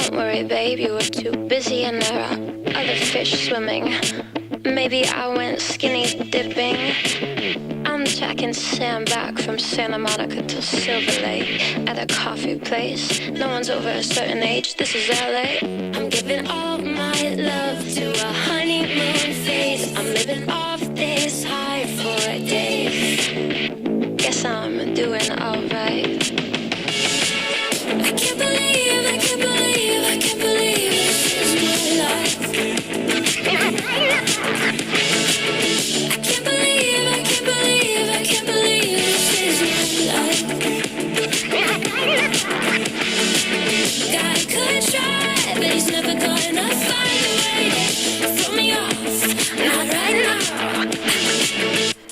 Don't worry, babe, you were too busy and there are other fish swimming. Maybe I went skinny dipping. I'm tracking Sam back from Santa Monica to Silver Lake at a coffee place. No one's over a certain age, this is LA. I'm giving all my love to a honeymoon phase. I'm living off this high for days. Guess I'm doing alright. I can't believe this is my life. I can't believe this is my life. Guy could try, but he's never gonna find a way to throw me off. Not right now.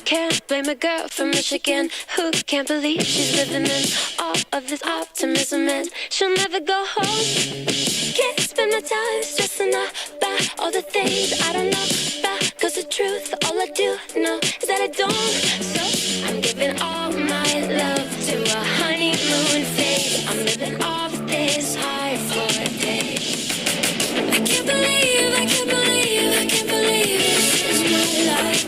Can't blame a girl from Michigan who can't believe she's living in all of this optimism, and she'll never go home. Can't spend my time stressing about all the things I don't know about, 'cause the truth, all I do know is that I don't. So I'm giving all my love to a honeymoon phase. I'm living off this high for a day. I can't believe this is my life.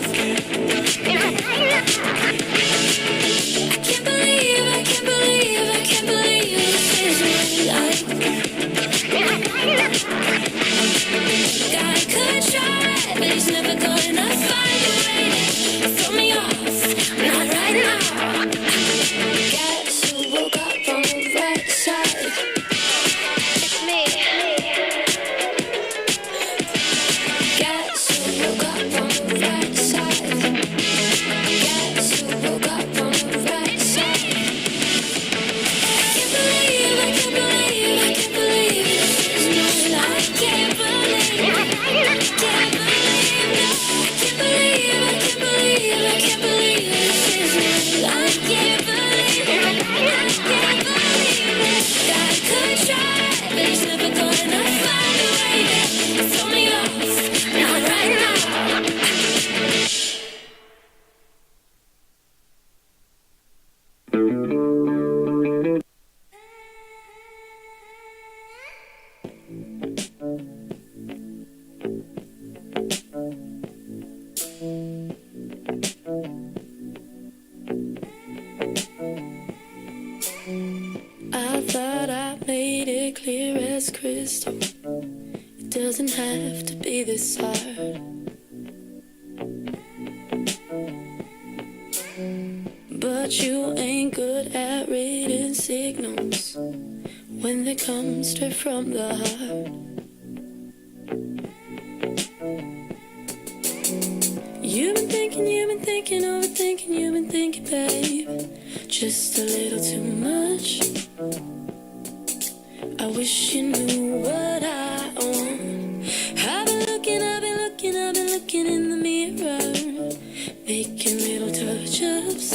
I can't believe this is my life. Guy could try, but he's never gonna find a way to throw me off. Not right now. Guess who woke up on the right side? It's me. Guess who woke up on the right side? Guess who woke up on the right side? I can't believe this is my life. I can't believe no. I can't believe this is my life. I can't believe it. God could try, but he's never gonna find a way to throw me off. Not right now. I thought I made it clear as crystal. It doesn't have to be this hard. But you ain't good at reading signals when they come straight from the heart. You've been thinking, overthinking, you've been thinking, babe, just a little too much. I wish you knew what I want. I've been looking in the mirror, making little touch-ups,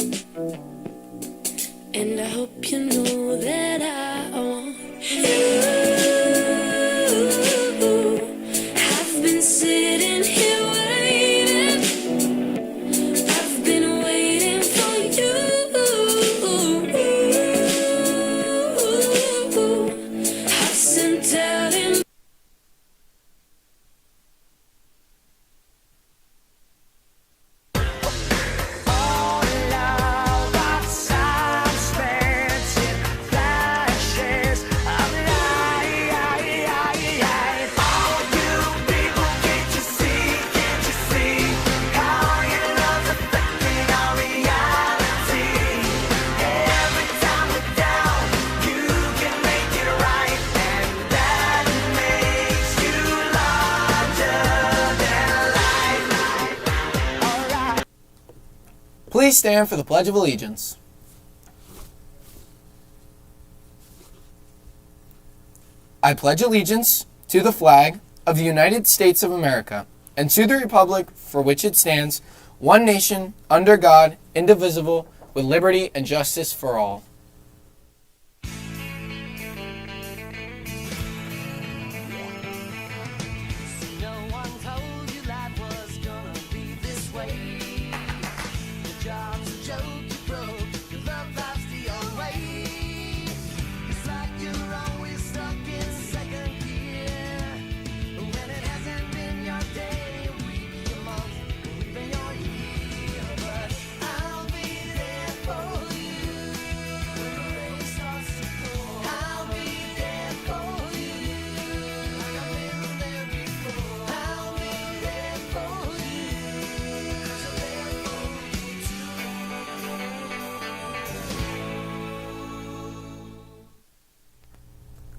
and I hope you know that I want you. I've been sitting here waiting. I've been waiting for you. I've sent out in Please stand for the Pledge of Allegiance. I pledge allegiance to the flag of the United States of America and to the republic for which it stands, one nation, under God, indivisible, with liberty and justice for all. You're always stuck in second gear.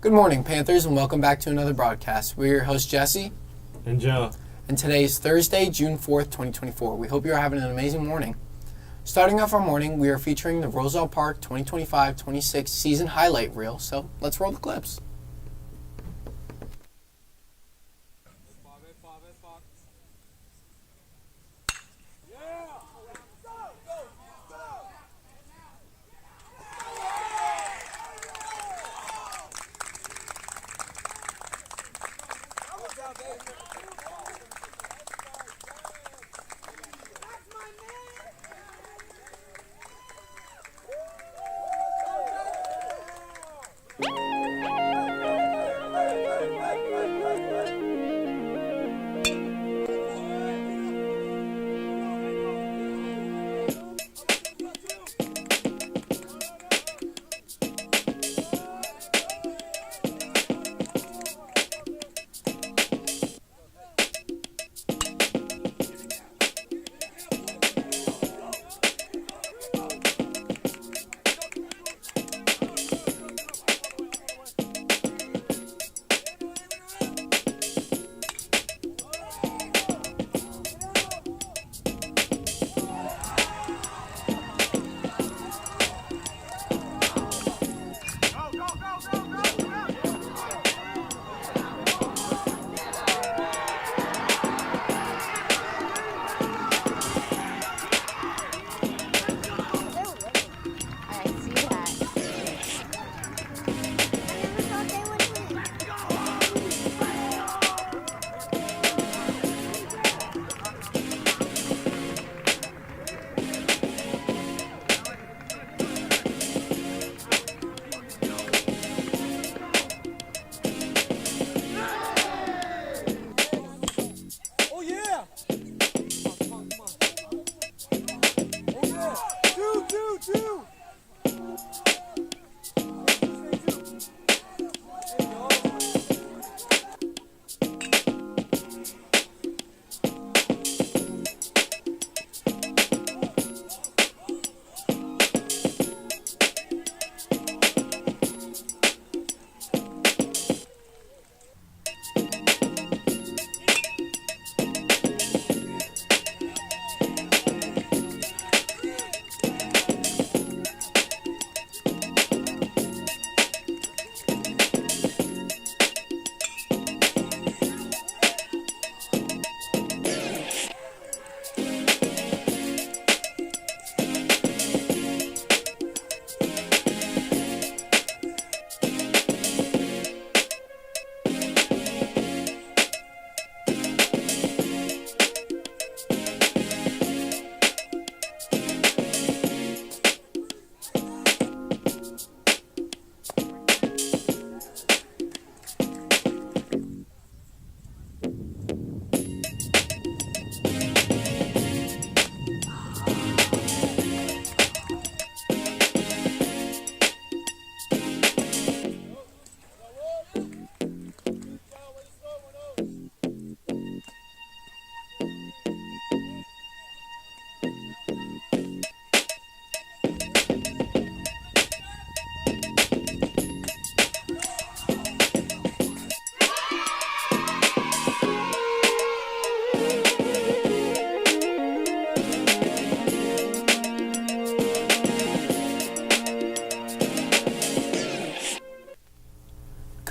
Good morning, Panthers, and welcome back to another broadcast. We're your host, Jesse. And Joe. And today is Thursday, June 4th, 2024. We hope you are having an amazing morning. Starting off our morning, we are featuring the Roselle Park 2025-26 season highlight reel, so let's roll the clips.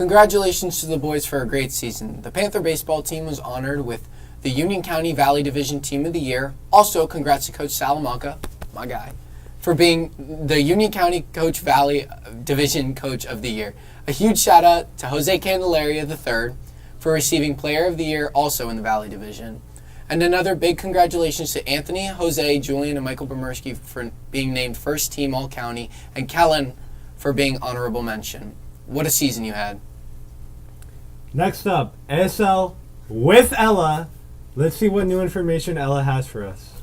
Congratulations to the boys for a great season. The Panther baseball team was honored with the Union County Valley Division Team of the Year. Also, congrats to Coach Salamanca, my guy, for being the Union County Coach Valley Division Coach of the Year. A huge shout out to Jose Candelaria III for receiving Player of the Year also in the Valley Division. And another big congratulations to Anthony, Jose, Julian, and Michael Bomerski for being named First Team All-County, and Kellen for being honorable mention. What a season you had. Next up, ASL with Ella. Let's see what new information Ella has for us.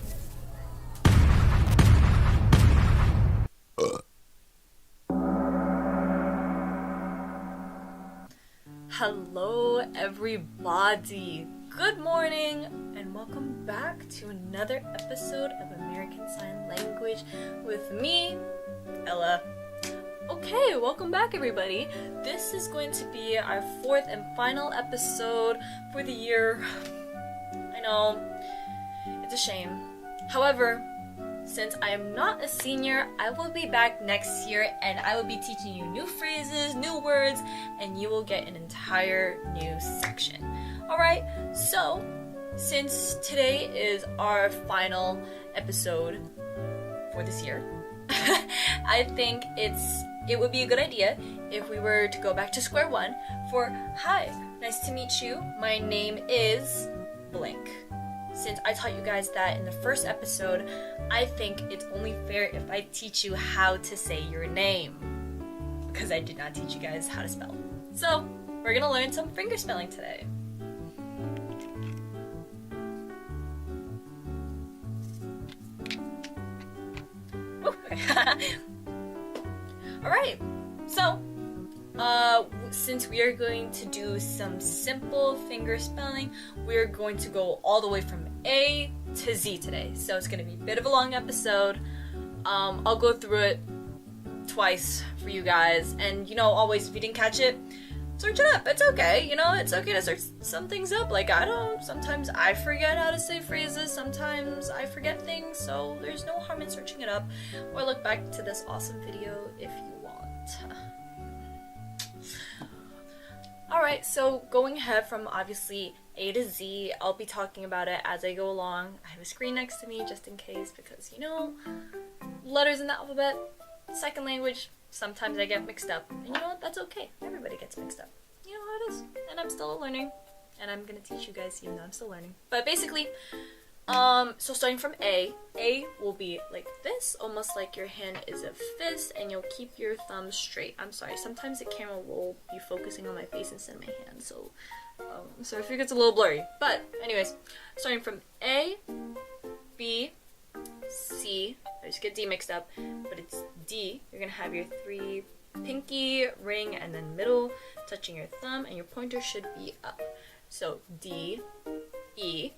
Hello, everybody. Good morning, and welcome back to another episode of American Sign Language with me, Ella. Okay, welcome back everybody. This is going to be our 4th and final episode for the year. I know, it's a shame. However, since I am not a senior, I will be back next year and I will be teaching you new phrases, new words, and you will get an entire new section. Alright, so since today is our final episode for this year, I think it would be a good idea if we were to go back to square one for, hi, nice to meet you, my name is blank. Since I taught you guys that in the first episode, I think it's only fair if I teach you how to say your name, because I did not teach you guys how to spell. So, we're gonna learn some finger spelling today. Alright, so since we are going to do some simple finger spelling, we're going to go all the way from A to Z today. So it's going to be a bit of a long episode. I'll go through it twice for you guys, and always if you didn't catch it, search it up. It's okay, it's okay to search some things up. Like, sometimes I forget how to say phrases, sometimes I forget things, so there's no harm in searching it up, or look back to this awesome video if you want. Alright, so going ahead from obviously A to Z, I'll be talking about it as I go along. I have a screen next to me just in case, because letters in the alphabet, second language, sometimes I get mixed up. And you know what? That's okay. Everybody gets mixed up. You know how it is. And I'm still learning. And I'm gonna teach you guys even though I'm still learning. But basically, so starting from A will be like this, almost like your hand is a fist, and you'll keep your thumb straight. I'm sorry, sometimes the camera will be focusing on my face instead of my hand, so sorry if it gets a little blurry. But anyways, starting from A, B, C, I just get D mixed up, but it's D. You're gonna have your 3 pinky, ring, and then middle touching your thumb, and your pointer should be up. So D, E,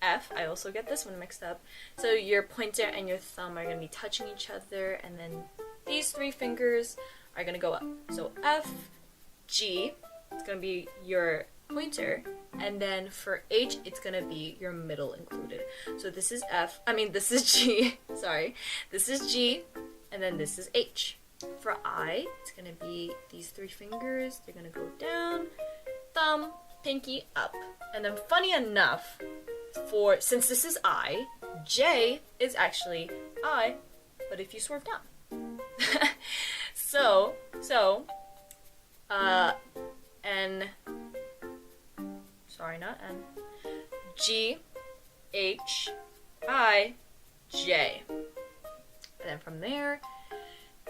F. I also get this one mixed up. So your pointer and your thumb are gonna be touching each other, and then these 3 fingers are gonna go up. So F, G, it's gonna be your pointer, and then for H, it's gonna be your middle included. So this is this is G, sorry. This is G, and then this is H. For I, it's gonna be these 3 fingers, they're gonna go down, thumb, pinky, up. And then funny enough, since this is I, J is actually I, but if you swerve down. N, sorry, not N, G, H, I, J. And then from there,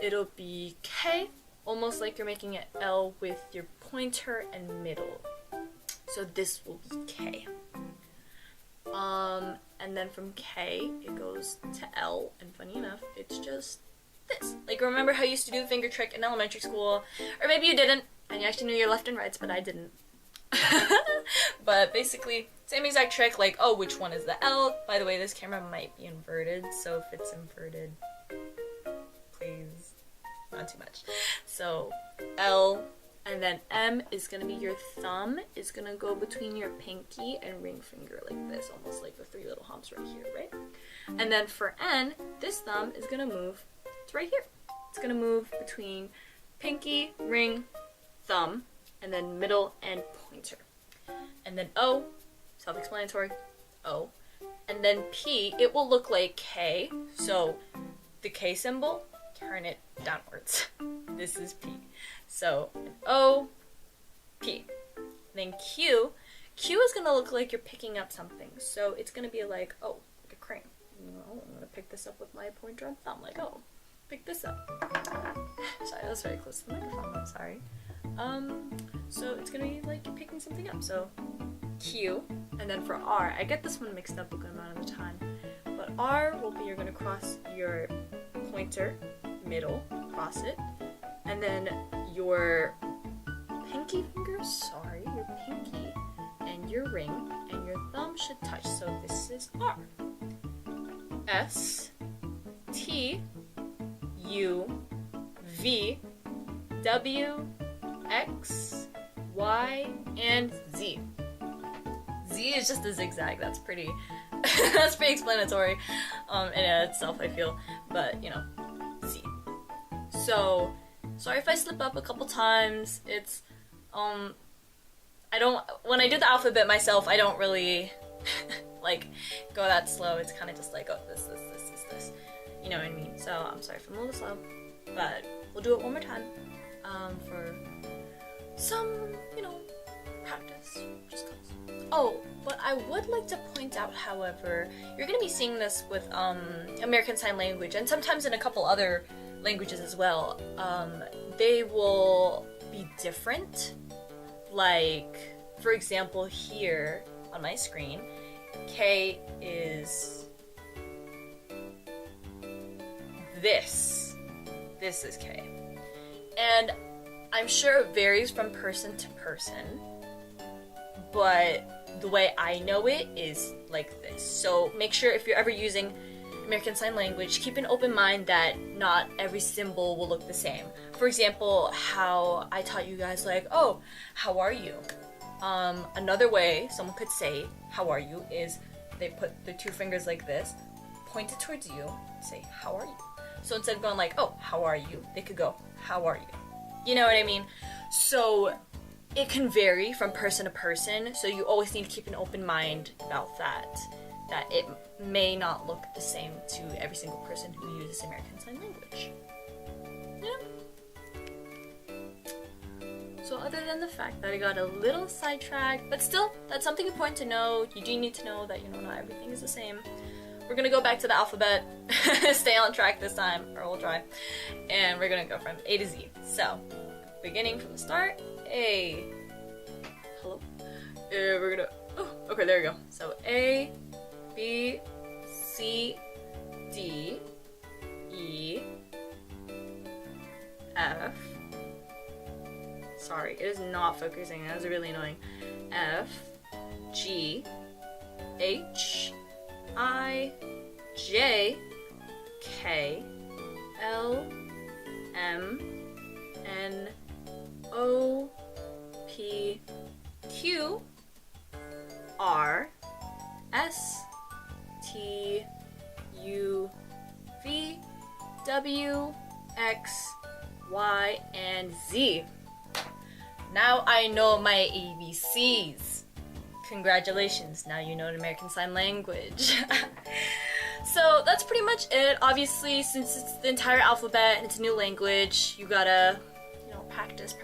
it'll be K, almost like you're making an L with your pointer and middle. So this will be K. And then from K, it goes to L, and funny enough, it's just this. Like, remember how you used to do the finger trick in elementary school? Or maybe you didn't, and you actually knew your left and rights, but I didn't. But basically, same exact trick, like, oh, which one is the L? By the way, this camera might be inverted, so if it's inverted, please, not too much. So, L, and then M is going to be your thumb, is going to go between your pinky and ring finger like this, almost like the 3 little humps right here, right? And then for N, this thumb is going to move to right here. It's going to move between pinky, ring, thumb, and then middle and pointer. And then O, self-explanatory, O. And then P, it will look like K, so the K symbol, turn it downwards. This is P. So, O, P. Then Q is going to look like you're picking up something. So it's going to be like, oh, like a crane. I'm going to pick this up with my pointer and thumb. Like, oh, pick this up. Sorry, that was very close to the microphone. I'm sorry. So it's going to be like you're picking something up. So Q. And then for R, I get this one mixed up a good amount of the time. But R will be you're going to cross your pointer, middle, cross it. And then your pinky finger, your pinky and your ring and your thumb should touch. So this is R. S, T, U, V, W, X, Y, and Z. Z is just a zigzag. That's pretty that's pretty explanatory in itself, I feel. But, you know, Z. So, sorry if I slip up a couple times. It's, when I do the alphabet myself, I don't really, like, go that slow. It's kind of just like, oh, this. You know what I mean? So, I'm sorry if I'm a little slow. But, we'll do it one more time, for some, you know, practice, just cause. Oh, but I would like to point out, however, you're gonna be seeing this with American Sign Language, and sometimes in a couple other languages as well. They will be different. Like, for example, here on my screen, K is this. This is K. And I'm sure it varies from person to person, but the way I know it is like this. So make sure if you're ever using American Sign Language, keep an open mind that not every symbol will look the same. For example, how I taught you guys, like, oh, how are you? Another way someone could say, how are you, is they put their two fingers like this, point it towards you, say, how are you? So instead of going like, oh, how are you? They could go, how are you? You know what I mean? So it can vary from person to person, so you always need to keep an open mind about that it may not look the same to every single person who uses American Sign Language. Yeah. So other than the fact that I got a little sidetracked, but still, that's something important to know. You do need to know that, you know, not everything is the same. We're gonna go back to the alphabet, stay on track this time, or we'll try, and we're gonna go from A to Z. So, beginning from the start, A. Hello? We're gonna, oh, okay, there we go. So, A, B, C, D, E, F. Sorry, it is not focusing. That was really annoying. F, G, H, I, J, K, L, M, N, O, P, Q, R, S, T, U, V, W, X, Y, and Z. Now I know my ABCs. Congratulations, now you know an American Sign Language. So that's pretty much it. Obviously, since it's the entire alphabet and it's a new language, you gotta, you know, practice.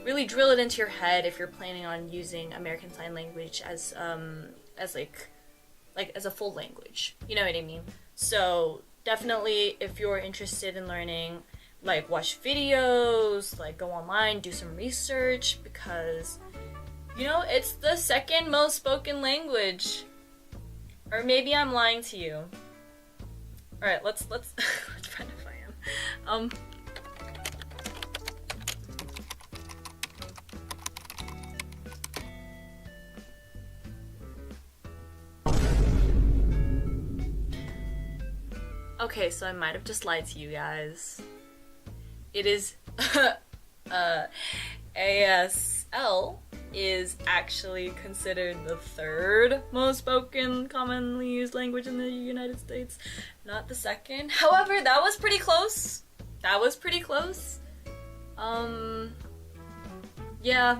Really drill it into your head if you're planning on using American Sign Language as as a full language. You know what I mean? So definitely, if you're interested in learning, like, watch videos, like, go online, do some research, because, you know, it's the second most spoken language. Or maybe I'm lying to you. Alright, let's let's find if I am. Okay, so I might have just lied to you guys. It is ASL is actually considered the third most spoken, commonly used language in the United States, not the second. However, that was pretty close. Yeah.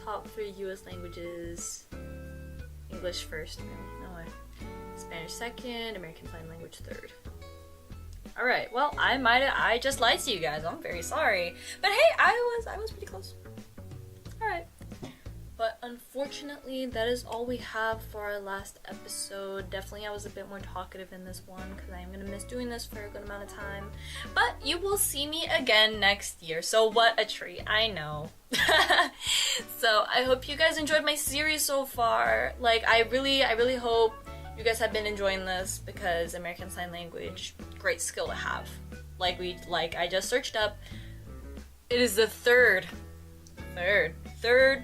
Top 3 US languages. English first, really. No way. Spanish second, American Sign Language third. Alright, well, I just lied to you guys. I'm very sorry. But hey, I was pretty close. Alright. But unfortunately, that is all we have for our last episode. Definitely I was a bit more talkative in this one because I am going to miss doing this for a good amount of time. But you will see me again next year, so what a treat, I know. So I hope you guys enjoyed my series so far. Like, I really hope you guys have been enjoying this, because American Sign Language, great skill to have. Like I just searched up, it is the third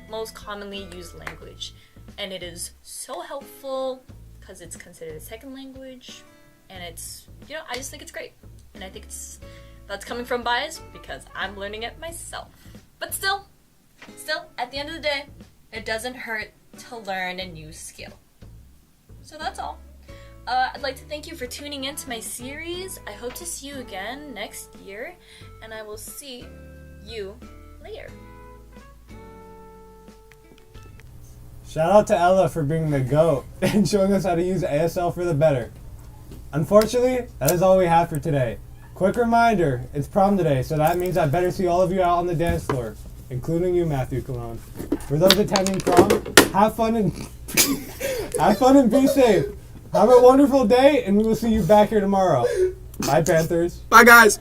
most commonly used language, and it is so helpful because it's considered a second language, and it's, you know, I just think it's great. And I think that's coming from bias because I'm learning it myself. But still, at the end of the day, it doesn't hurt to learn a new skill. So that's all. I'd like to thank you for tuning into my series. I hope to see you again next year, and I will see you later. Shout out to Ella for being the GOAT and showing us how to use ASL for the better. Unfortunately, that is all we have for today. Quick reminder, it's prom today, so that means I better see all of you out on the dance floor, including you, Matthew Cologne. For those attending prom, have fun and be safe. Have a wonderful day, and we will see you back here tomorrow. Bye, Panthers. Bye, guys.